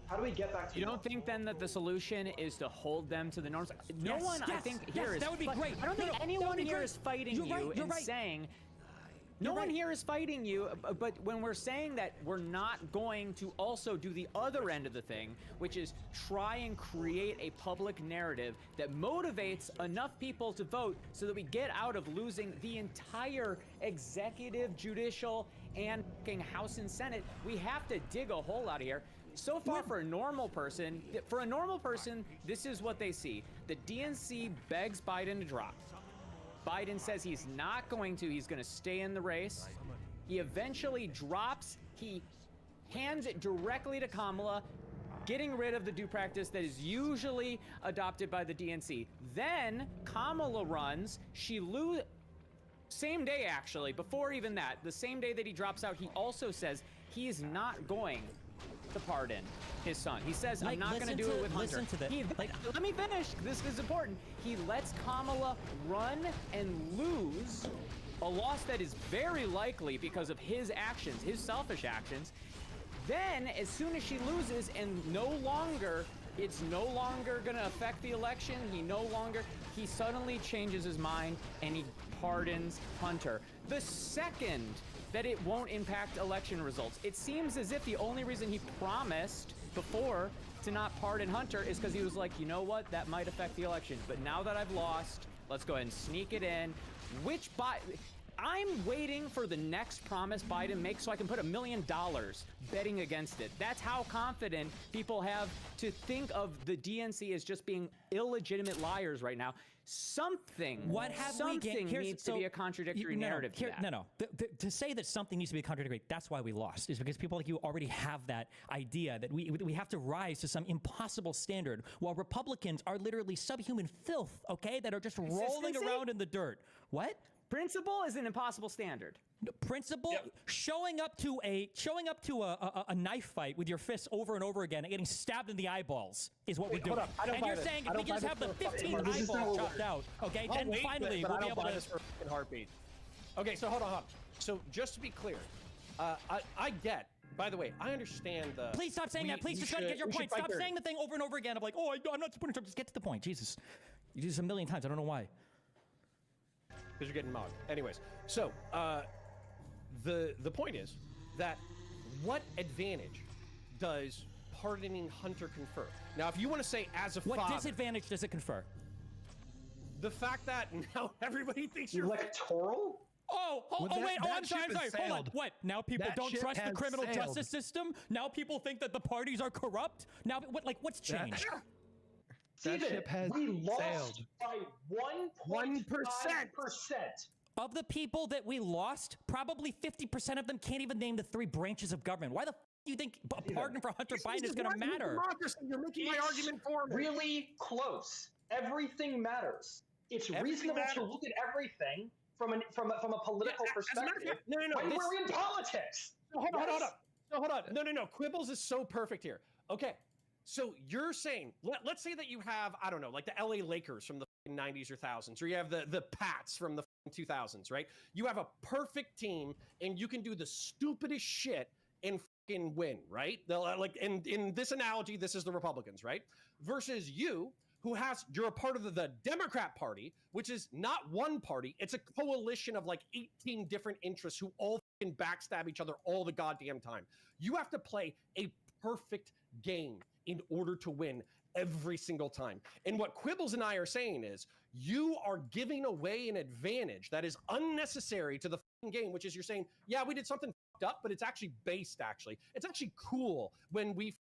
How do we get back to You don't think then that the solution is to hold them to the norms? No one, I think, here is. That would be great. I don't think anyone here is fighting you and saying. No one here is fighting you, but when we're saying that we're not going to also do the other end of the thing, which is try and create a public narrative that motivates enough people to vote so that we get out of losing the entire executive, judicial, and House and Senate, we have to dig a hole out of here. So far, for a normal person, this is what they see. The DNC begs Biden to drop. Biden says he's not going to. He's going to stay in the race. He eventually drops. He hands it directly to Kamala, getting rid of the due practice that is usually adopted by the DNC. Then Kamala runs. She loses. Same day, actually, before even that, the same day that he drops out, he also says he's not going to pardon his son. He says, I'm not going to do it with Hunter. Let me finish. This is important. He lets Kamala run and lose a loss that is very likely because of his actions, his selfish actions. Then, as soon as she loses and it's no longer going to affect the election, he suddenly changes his mind and he pardons Hunter. The second that it won't impact election results. It seems as if the only reason he promised before to not pardon Hunter is because he was like, you know what, that might affect the election. But now that I've lost, let's go ahead and sneak it in. I'm waiting for the next promise Biden makes so I can put $1 million betting against it. That's how confident people have to think of the DNC as just being illegitimate liars right now. Something needs to be a contradictory narrative to that. To say that something needs to be contradictory, that's why we lost, is because people like you already have that idea that we have to rise to some impossible standard, while Republicans are literally subhuman filth, okay, that are just rolling around in the dirt. What? Principle is an impossible standard. Principle, showing up to a knife fight with your fists over and over again and getting stabbed in the eyeballs is what we're doing. And you're saying if we just have the 15th eyeball chopped out, okay, then finally we'll be able to. This for a heartbeat. Okay, so hold on. So just to be clear, I get By the way, I understand the. Please stop saying that. Please just try to get your point. Stop saying the thing over and over again of like, oh, I'm not supporting Trump. Just get to the point. Jesus. You do this a million times. I don't know why. Because you're getting mocked. Anyways, so the point is that what advantage does pardoning Hunter confer? Now, if you want to say as a what father, disadvantage does it confer? The fact that now everybody thinks you're electoral. Wait. I'm sorry. Hold on. What? Now people don't trust the criminal justice system? Now people think that the parties are corrupt? Now, what's changed? That ship has we lost sailed. by 1.5%. Of the people that we lost, probably 50% of them can't even name the 3 branches of government. Why the do you think a pardon for Hunter Biden is going to matter? Democracy. You're making my argument for me. Really close. Everything matters. It's reasonable to look at everything from a political perspective. No. When we're in politics. Hold on. No. Quibbles is so perfect here. Okay. So you're saying, let's say that you have, I don't know, like the LA Lakers from the 90s or thousands, or you have the Pats from the 2000s, right? You have a perfect team and you can do the stupidest shit and fucking win, right? Like in this analogy, this is the Republicans, right? Versus you, you're a part of the Democrat Party, which is not one party. It's a coalition of like 18 different interests who all fucking backstab each other all the goddamn time. You have to play a perfect game in order to win every single time. And what Quibbles and I are saying is you are giving away an advantage that is unnecessary to the game, which is you're saying, yeah, we did something fucked up, but it's actually based, It's actually cool when we,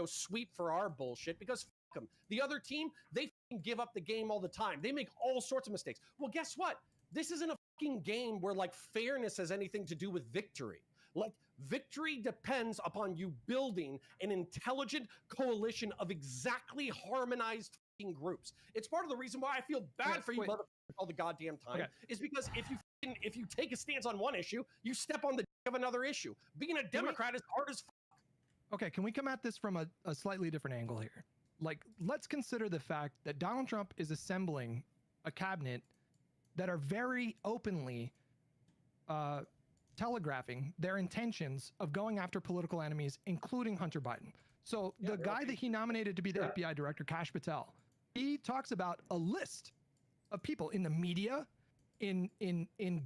sweep for our bullshit because fuck them. The other team, they give up the game all the time. They make all sorts of mistakes. Well, guess what? This isn't a fucking game where like fairness has anything to do with victory. Like, victory depends upon you building an intelligent coalition of exactly harmonized fucking groups. It's part of the reason why I feel bad for you motherfuckers all the goddamn time, is because if you take a stance on one issue, you step on the dick of another issue. Being a Democrat is hard as fuck. Okay, can we come at this from a slightly different angle here? Like, let's consider the fact that Donald Trump is assembling a cabinet that are very openly telegraphing their intentions of going after political enemies, including Hunter Biden. So the guy that he nominated to be the FBI director, Kash Patel, he talks about a list of people in the media, in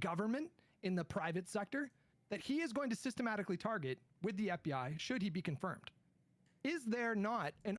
government, in the private sector, that he is going to systematically target with the FBI should he be confirmed. Is there not an